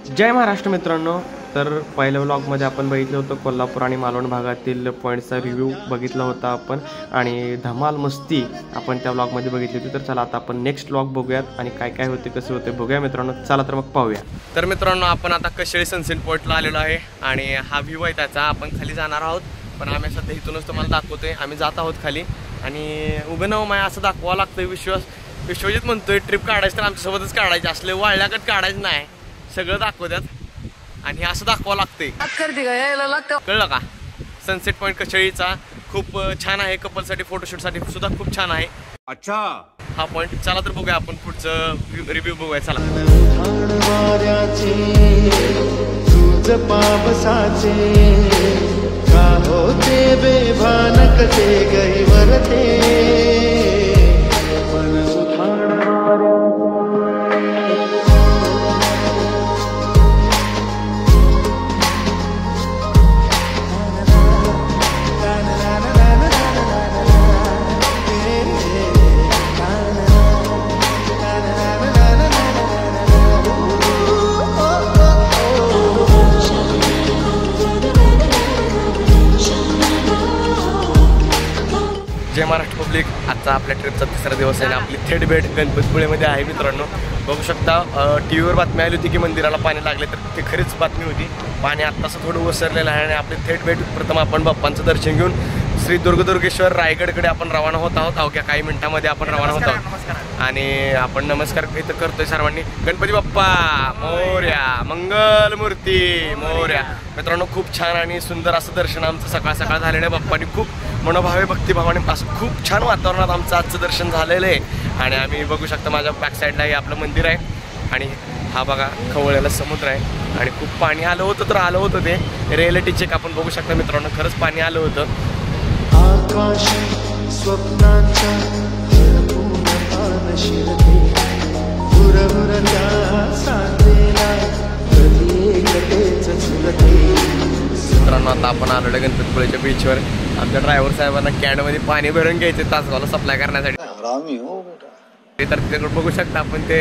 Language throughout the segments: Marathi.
जय महाराष्ट्र मित्रांनो। तर पहिल्या व्लॉगमध्ये आपण बघितलं होतं कोल्हापूर आणि मालवण भागातील पॉईंट्सचा रिव्ह्यू बघितला होता आपण, आणि धमाल मस्ती आपण त्या व्लॉगमध्ये बघितली होती। तर चला आता आपण नेक्स्ट व्लॉग बघूयात आणि काय काय होते कसे होते बघूया मित्रांनो। चला तर मग पाहूया। तर मित्रांनो आपण आता कशेळी सनसेट पॉईंटला आलेलो आहे आणि हा व्ह्यू आहे त्याचा। आपण खाली जाणार आहोत, पण आम्ही सध्या इथूनच तुम्हाला दाखवतोय। आम्ही जात आहोत खाली आणि उभे नव माय असं दाखवावं लागतं। विश्वजित म्हणतोय ट्रिप काढायचं तर आमच्यासोबतच काढायची, असले वाळल्याकट काढायचं नाही, सगळं दाखवतात आणि असं दाखवावं लागतंय। कळलं का? सनसेट पॉईंट कशेळीचा खूप छान आहे, कपलसाठी फोटोशूटसाठी सुद्धा खूप छान आहे। अच्छा हा पॉईंट। चला तर बघूया आपण पुढचं रिव्ह्यू बघूया। चला जय महाराष्ट्र पब्लिक। आजचा आपल्या ट्रिपचा तिसरा दिवस आहे आणि आपली थेट भेट गणपतीपुळेमध्ये आहे मित्रांनो। बघू शकता टीव्हीवर बातमी आली होती की मंदिराला पाणी लागले, तर ती खरीच बातमी होती। पाणी आत्ताच थोडं ओसरलेलं आहे आणि आपली थेट भेट प्रथम आपण बाप्पांचं दर्शन घेऊन श्री दुर्गदुर्गेश्वर रायगडकडे आपण रवाना होत आहोत। अवघ्या काही मिनिटांमध्ये आपण रवाना होत आहोत आणि आपण नमस्कार इथं करतोय सर्वांनी। गणपती बाप्पा मोरया, मंगल मूर्ती मोरया। मित्रांनो खूप छान आणि सुंदर असं दर्शन आमचं सकाळ सकाळ झालेलं आहे। बाप्पांनी खूप मनोभावे भक्तिभावाने असं खूप छान वातावरणात आमचं आजचं दर्शन झालेलं आहे। आणि आम्ही बघू शकता माझ्या बॅक साईडला हे आपलं मंदिर आहे आणि हा बघा खवळलेला समुद्र आहे आणि खूप पाणी आलं होतं, तर आलं होतं ते रिअलिटी चेक आपण बघू शकता मित्रांनो। खरंच पाणी आलं होतं। मित्रांनो आता आपण आलेलो गणपतीपुळेच्या बीचवर। आमच्या ड्रायव्हर साहेबांना कॅनमध्ये पाणी भरून घ्यायचे तासगावला सप्लाय करण्यासाठी। तर तिकडे बघू शकता आपण ते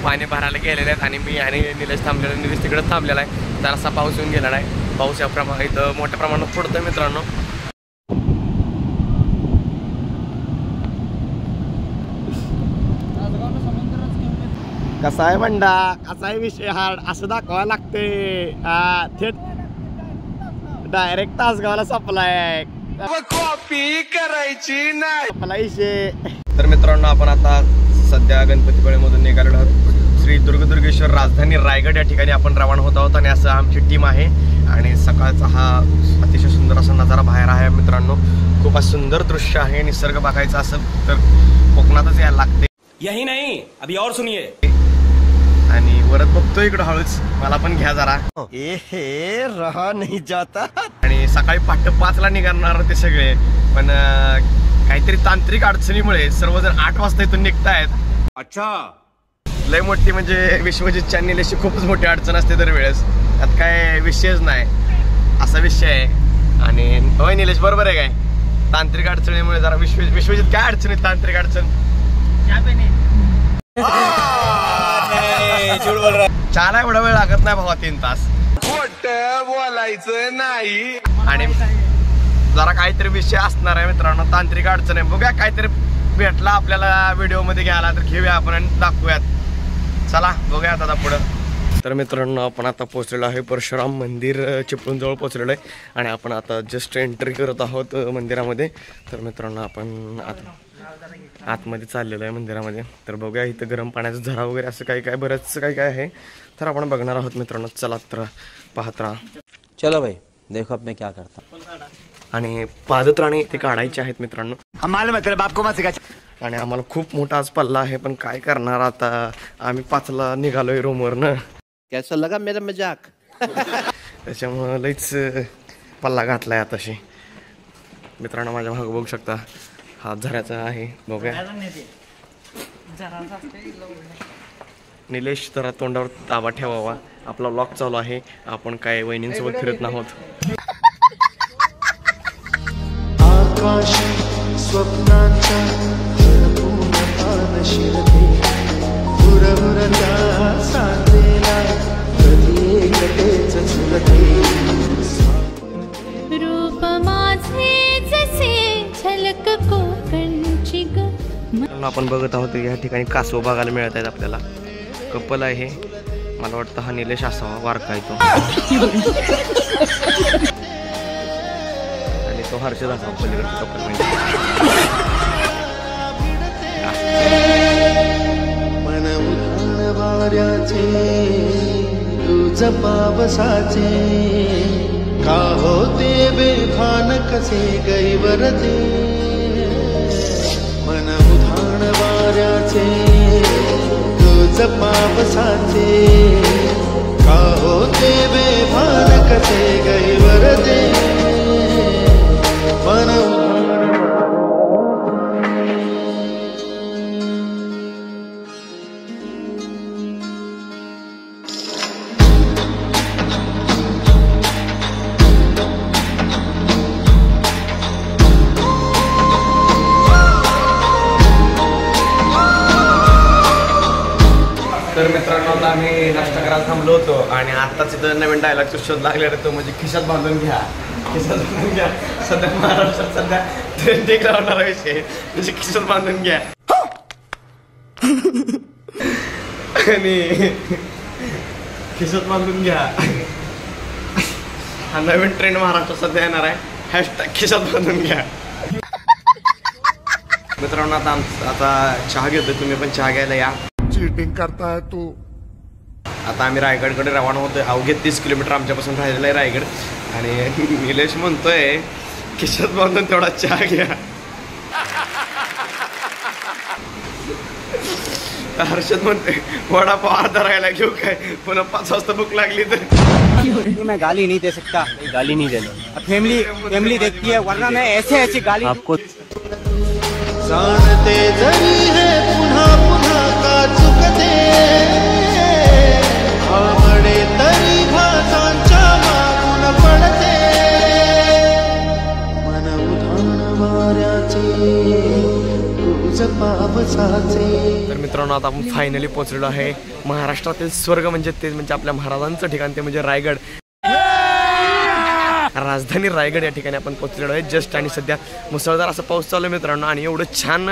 पाणी भरायला गेलेले आहेत आणि मी आणि निलेश थांबलेला। निलेश तिकडे थांबलेला आहे, जरासा पाऊस येऊन गेला नाही। पाऊस या इथं मोठ्या प्रमाणात पडतोय मित्रांनो। कसा आहे मंडा, कसा आहे विषय हार्ड असं दाखवायला लागते। थेट डायरेक्ट तासगावला सप्लाय, कॉपी करायची नाही आपला विषय। तर मित्रांनो आपण आता सध्या गणपतीपुळेमधून निघालेलो आहोत। श्री दुर्गदुर्गेश्वर राजधानी रायगड या ठिकाणी आपण रवाना होत आहोत आणि असं आमची टीम आहे। आणि सकाळचा हा अतिशय सुंदर असा नजारा बाहेर आहे मित्रांनो। खूप सुंदर दृश्य आहे। निसर्ग बघायचा असेल तर कोकणातच यायला लागते। यही नाही अभी और सुनिये। आणि वरत बघतोय इकडं हळूच, मला पण घ्या जरा। हे रहा नाही जाता। आणि सकाळी पहाटे 5ला निघणार ते सगळे, पण काहीतरी तांत्रिक अडचणीमुळे सर्वजण 8 वाजता इथून निघतायत। अच्छा लय मोठी म्हणजे विश्वजितच्या निलेशी खूपच मोठी अडचण असते दरवेळेस, त्यात काय विषयच नाही असा विषय आहे। आणि होय निलेश बरोबर आहे काय, तांत्रिक अडचणीमुळे जरा विश्वजित काय अडचणी तांत्रिक अडचण चहाला एवढा वेळ लागत नाही भावा, 3 तास खोटं बोलायचं नाही। आणि जरा काहीतरी विषय असणार आहे मित्रांनो, तांत्रिक अडचण आहे। बघूया काहीतरी भेटला आपल्याला व्हिडिओ मध्ये घ्यायला तर घेऊया आपण आणि दाखवूयात। चला बघूयात आता पुढं। तर मित्रांनो आपण आता पोहोचलेलो आहे परशुराम मंदिर चिपळूण जवळ पोहोचलेलो आहे आणि आपण आता जस्ट एंट्री करत आहोत मंदिरामध्ये। तर मित्रांनो आपण आतमध्ये चाललेलो आहे मंदिरामध्ये। तर बघूया इथं गरम पाण्याचा झरा वगैरे असं काही काय बरंच काही काय आहे, तर आपण बघणार आहोत मित्रांनो। चला तर पाहत राहा। चलो भाई देखो अब मैं क्या करता। आणि पादत्राणे ते काढायचे आहेत मित्रांनो। आणि आम्हाला खूप मोठा आज पल्ला आहे, पण काय करणार आता, आम्ही 5ला निघालोय रूमवरनं। कैसा लगा मेरा मजाक? त्याच्यामुळं लईच पल्ला घातलाय आताशी मित्रांनो। माझ्या भाग बघू शकता हा झऱ्याचा आहे, बघूया। निलेश जरा तोंडावर ताबा ठेवावा, आपला व्लॉग चालू आहे, आपण काय वहिनींसोबत फिरत नाहोत। स्वप्नांचा शिरते, मित्रांनो आपण बघत आहोत या ठिकाणी कासव बघायला मिळत आहेत आपल्याला. कपल आहे, मला वाटतं हा निलेश असावा, वारका आहे तो, आणि तो हर्षद असावा पलीकडचा कपल म्हणजे. मन उधाण वाऱ्याचे तुझ पावसाचे का होते बेभान कसे गैवरते. मन उधाण वाऱ्याचे तुझ पावसाचे का होते बेभान कसे गैवरते. मन तर मित्रांनो आता आम्ही नाश्ता करायला थांबलो होतो आणि आत्ताच इथं नवीन डायलॉगचा शोध लागलेला तो म्हणजे खिशात बांधून घ्या, खिशात बांधून घ्या. सध्या महाराष्ट्रात सध्या ट्रेंडिंग लावणारा विषय म्हणजे खिशात बांधून घ्या. आणि खिशात बांधून घ्या हा नवीन ट्रेंड महाराष्ट्रात सध्या येणार आहे. हॅशटॅग खिशात बांधून घ्या. मित्रांनो आता चहा घेतो, तुम्ही पण चहा घ्यायला या. चीटिंग करता है तू. आता आम्ही रायगडकडे रवाना होतोय. अवघे 30 किलोमीटर आमच्यापासून राहिलेलं आहे रायगड. आणि निलेश म्हणतोय खिशात बांधून तेवढा चहा घ्या. हर्षद म्हणतोय वडापाव अर्धा राहायला घेऊ काय, पुन्हा 5 वाजता भूक लागली तर. मैं गाली नहीं दे सकता, गाली नहीं देना. फैमिली देखती है, वरना मैं ऐसे गाली आपको. जाणते जरी हे पुन्हा पुन्हा का चुकते आवडे तरी भाषांच्या मागून पडते. मन उधाण वाऱ्याचे तुझ पावसाचे. तर मित्रांनो आता आपण फायनली पोहोचलेलो आहे महाराष्ट्रातील स्वर्ग म्हणजे ते म्हणजे आपल्या महाराजांचं ठिकाण, ते म्हणजे रायगड. राजधानी रायगड या ठिकाणी आपण पोहोचलेलो आहे जस्ट. आणि सध्या मुसळधार असा पाऊस चालू आहे मित्रांनो, आणि एवढं छान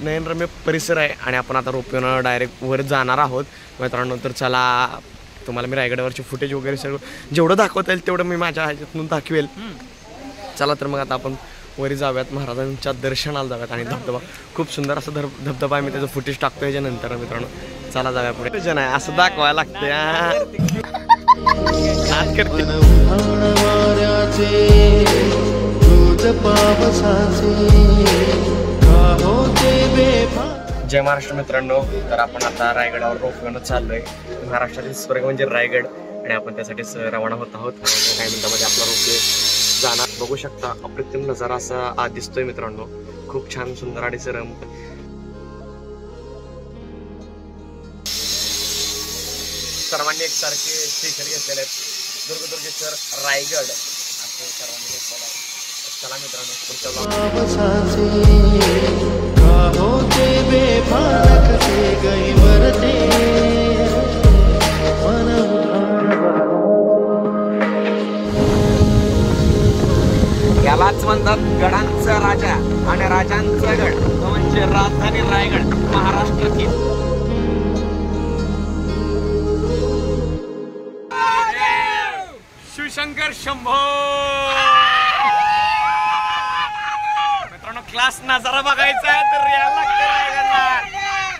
नयनरम्य परिसर आहे. आणि आपण आता रोपवेनं डायरेक्ट वर जाणार आहोत मित्रांनो. तर चला तुम्हाला मी रायगडावरचे फुटेज वगैरे सगळं जेवढं दाखवता येईल तेवढं मी माझ्या ह्याच्यातून दाखवेल. चला तर मग आता आपण वरी जाऊयात, महाराजांच्या दर्शनाला जाऊयात. आणि धबधबा खूप सुंदर असा धबधबा आहे, मी त्याचं फुटेज टाकतो याच्यानंतर मित्रांनो. चला जाऊया पुढे. जन आहे असं दाखवायला लागते. जय महाराष्ट्र मित्रांनो. तर आपण आता रायगडावर रोपवेनं चाललोय. महाराष्ट्रातील स्वर्ग म्हणजे रायगड, आणि आपण त्यासाठीच रवाना होत आहोत. काही मिनिटांमध्ये आपला रोपवे जाणार. बघू शकता अप्रतिम नजारा असा आज दिसतोय मित्रांनो. खूप छान सुंदर आणि सरम. सर्वांनी एकसारखे स्टेशन घेतलेले आहेत. दुर्गेश्वर रायगड असे सर्वांनी घेतलेलं आहे. चला मित्रांनो पुढच्या यालाच म्हणतात गडांचा राजा आणि राजांचा गड, तो म्हणजे राजधानी रायगड महाराष्ट्रातील. शिवशंकर शंभो. मित्रांनो क्लास नजारा बघायचा आहे तर यायला लागते रायगडला.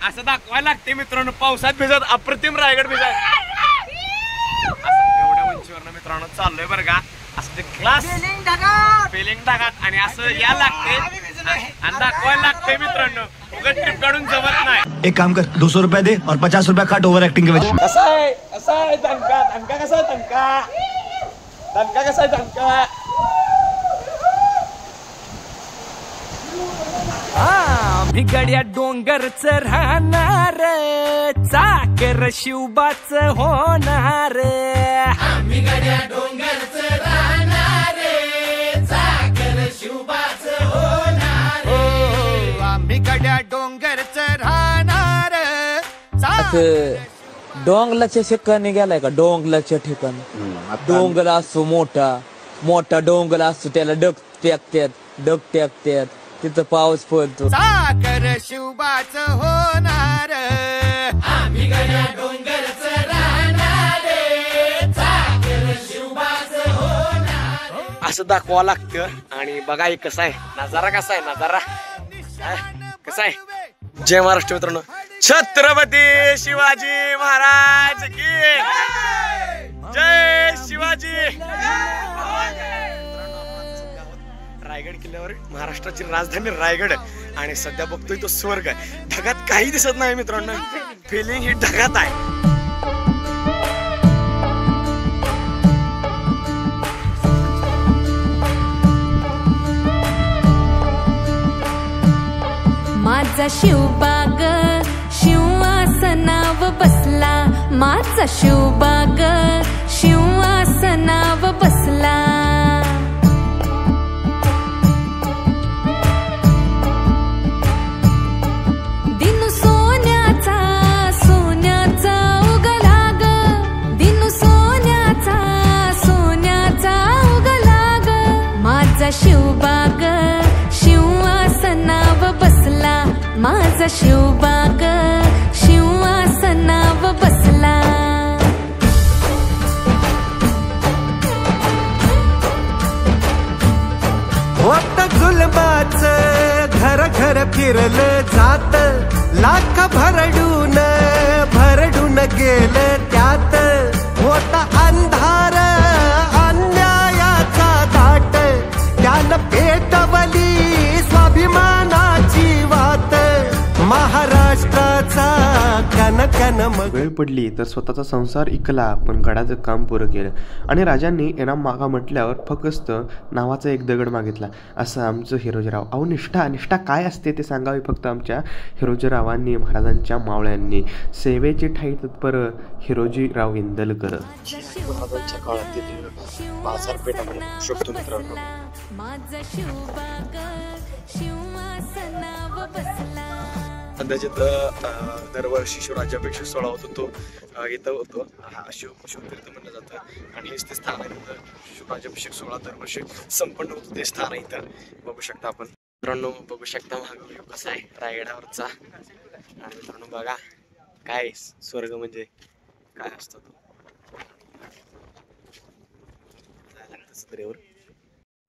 असं दाखवायला लागते मित्रांनो. पावसात भिजत अप्रतिम रायगड भिजत एवढ्या उंचीवरनं मित्रांनो चाललोय बरं का. असं ते क्लास फिलिंग ढगात आणि असं यायला लागते आणि दाखवायला लागते मित्रांनो. उगाच ट्रिप काढून जमत नाही. एक काम कर 200 रुपये दे और 50 रुपये काट ओवर एक्टिंग के वजह. कसा आहे दणका कसा आहे दणका कसा आहे दणका. भिगड्या डोंगरच राहणार चाकर शिवबाच होणार. भिगड्या डोंगरच राहणार चाकर शिवबाच होणार. आम्ही गड्या डोंगरच राहणार. डोंगलाच्या ठिकाणी गेलाय का? डोंगलाच्या ठिकाणी डोंगर असतो मोठा मोठा डोंगर असतो, त्याला डग टाकतात तिथं पाऊस पडतो. साखर शिवबाच होणार आम्ही गड्या डोंगरच राहणार साखर शिवबाच होणार असं दाखवा लागतं. आणि बघा हे कसं आहे नजारा, कसा आहे नजारा, कसा आहे. जय महाराष्ट्र मित्रांनो, छत्रपती शिवाजी महाराज की जय. शिवाजी रायगड किल्ल्यावर, महाराष्ट्राची राजधानी रायगड, आणि सध्या बघतोय तो स्वर्ग. ढगात काही दिसत नाही मित्रांनो, फिलिंग ही ढगात आहे. माझा शिवबाग शिवासनाव बसला, माझा शिवबाग शिवासनाव बसला. दिनू सोन्याचा सोन्याचा उगला ग, दिनू सोन्याचा सोन्याचा उगला ग. माझा शिवबाग शिवासनाव बसला, माझा शिवबाग शिवासनाव बसला. होत जुलबाच घर घर फिरलं जात, लाख भरडून भरडून गेलं त्यात. होता अंधार अन्यायाचा दाट, त्यानं पेटवली स्वाभिमानाची वात. महाराष्ट्राचा कन कन. वेळ पडली तर स्वतःचा संसार इकला, पण गडाचं काम पुरं केलं. आणि राजांनी इनाम मागा म्हटल्यावर फक्त नावाचा एक दगड मागितला, असं आमचं हिरोजीराव. अहो निष्ठा, निष्ठा काय असते ते सांगावे फक्त आमच्या हिरोजीरावांनी, महाराजांच्या मावळ्यांनी. सेवेची ठाई तत्पर हिरोजीराव इंदलकर. महाराजांच्या काळातील बाजारपेठ आपण शकतो मित्रांनो. माझा शिवबाग शिवासनाव बसला. अंदाजित दरवर्षी शिवराज्याभिषेक सोहळा होतो तो इथं होतो. हा शिवतीर्थ म्हणलं जातं, आणि हेच ते स्थान आहे तिथं. शिवराज्याभिषेक सोहळा दरवर्षी संपन्न होतो, ते स्थान आहे इथं. बघू शकता आपण मित्रांनो, बघू शकता महाग कसा आहे रायगडावरचा. आणि मित्रांनो बघा काय स्वर्ग म्हणजे काय असतं तो.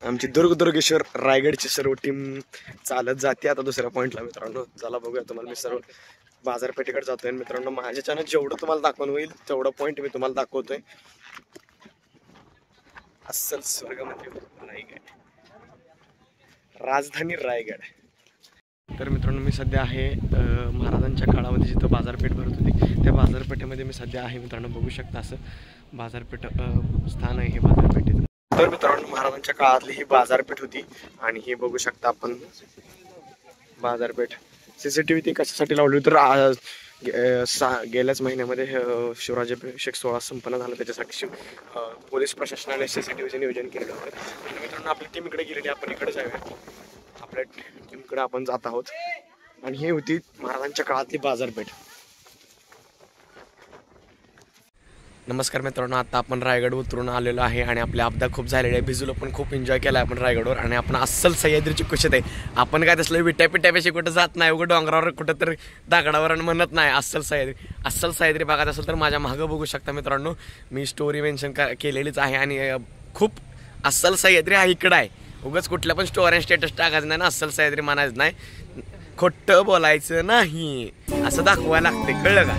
आमची दुर्गेश्वर रायगडची सर्व टीम चालत जाते आता दुसऱ्या पॉइंटला मित्रांनो. चला बघूया. तुम्हाला मी सर्व बाजारपेठेकडे जातोय मित्रांनो. माझ्या चॅनल जेवढं तुम्हाला दाखवून होईल तेवढं पॉइंट मी तुम्हाला दाखवतोय. अस्सल स्वर्ग म्हणजे रायगड, राजधानी रायगड. तर मित्रांनो मी सध्या आहे महाराजांच्या काळामध्ये जिथं बाजारपेठ भरत होती त्या बाजारपेठेमध्ये मी सध्या आहे मित्रांनो. बघू शकता असं बाजारपेठ स्थान आहे हे बाजारपेठेत. तर मित्रांनो महाराजांच्या काळातली ही बाजारपेठ होती, आणि हे बघू शकता आपण बाजारपेठ. CCTV ती कशासाठी लावली तर गेल्याच महिन्यामध्ये शिवराज्याभिषेक सोहळा संपन्न झाला, त्याच्यासाठी पोलीस प्रशासनाने CCTVचे नियोजन केलेलं होतं. तर मित्रांनो आपली टीम इकडे गेलेली, आपण इकडे जाऊया. आपल्या टीमकडे आपण जात आहोत. आणि ही होती महाराजांच्या काळातली बाजारपेठ. नमस्कार मित्रांनो, आता आपण रायगड उतरून आलेलो आहे आणि आपल्या अपघात खूप झालेले आहे. भिजूला पण खूप एन्जॉय केला आपण रायगडवर. आणि आपण अस्सल सह्याद्रीची कुशीत आहे. आपण काय तसलं विट्यापिट्यापेक्षा कुठं जात नाही, उघड डोंगरावर कुठं तर दागडावर म्हणत नाही. अस्सल सह्याद्री बघत असेल तर माझ्या मागं बघू शकता मित्रांनो. मी स्टोरी मेन्शन केलेलीच आहे. आणि खूप अस्सल सह्याद्री हा इकडं आहे. उगाच कुठल्या पण स्टोरी स्टेटस टाकायचं नाही ना, अस्सल सह्याद्री म्हणायचं नाही, खोटं बोलायचं नाही, असं दाखवायला लागते. कळलं का?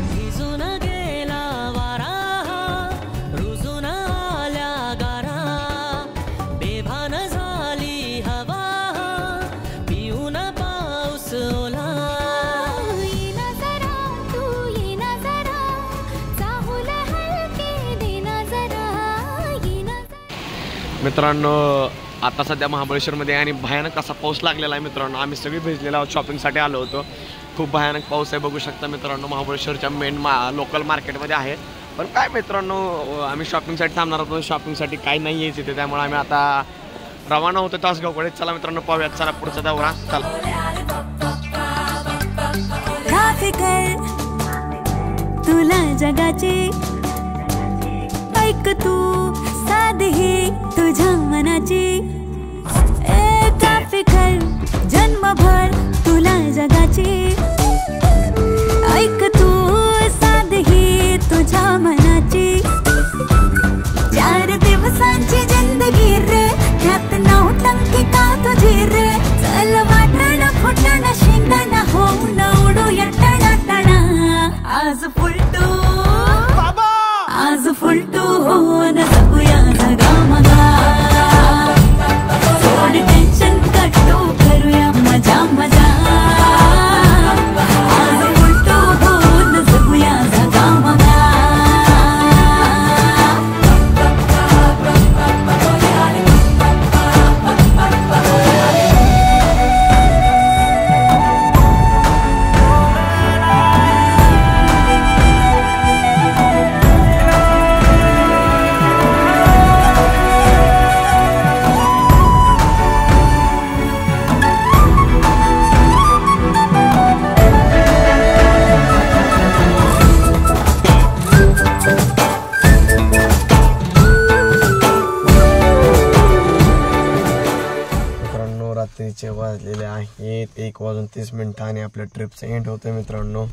मित्रांनो आता सध्या महाबळेश्वरमध्ये आणि भयानक असा पाऊस लागलेला आहे मित्रांनो. आम्ही सगळे भिजलेलो आहोत, शॉपिंगसाठी आलो होतो. खूप भयानक पाऊस आहे, बघू शकता मित्रांनो. महाबळेश्वरच्या मेन लोकल मार्केटमध्ये आहे. पण काय मित्रांनो आम्ही शॉपिंगसाठी थांबणार होतो, शॉपिंगसाठी काही नाही आहे तिथे, त्यामुळे आम्ही आता रवाना होतो तासगावकडे. चला मित्रांनो पाहूयात, चला पुढचा दौरा. चला तुला जगाची ऐक तू साधी तुझ्या मनाची. ए फिकर जन्मभर तुला जगाची ऐक तू साधही तुझ्या मनाची 4 दिवसांची जिंदगी रे त्यात 9 टंकी का तुझी रे चल वाटण फुटण शिंगण होऊन उडूया टणाटणा आज फुलटू आज फुलटू होऊन जगूया जगामगा सोड टेन्शन कटू करूया मजा मजा आज फुलटू होऊन जगूया जगामगा रात्रीचे वाजलेले आहेत 1:30 आणि आपल्या ट्रिपचं एंड होतं मित्रांनो.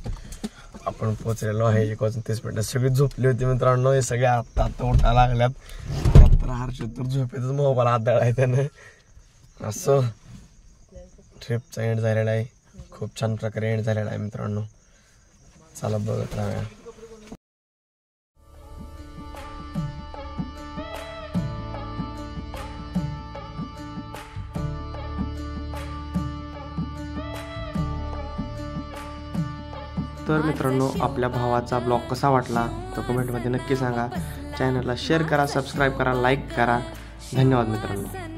आपण पोचलेलो आहे 1:30. सगळी झोपली होती मित्रांनो. हे सगळे आत्ता उठायला लागल्यात. तर हर्षद तर झोपेतच मोबाईल हात आहे त्यानं. असं ट्रिपचा एंड झालेला आहे. खूप छान प्रकारे एंड झालेला आहे मित्रांनो. चला बघत राहूया. तर मित्रांनो आपल्या भावाचा ब्लॉग कसा वाटला तो कमेंटमध्ये नक्की सांगा. चॅनलला शेअर करा, सबस्क्राईब करा, लाईक करा. धन्यवाद मित्रांनो.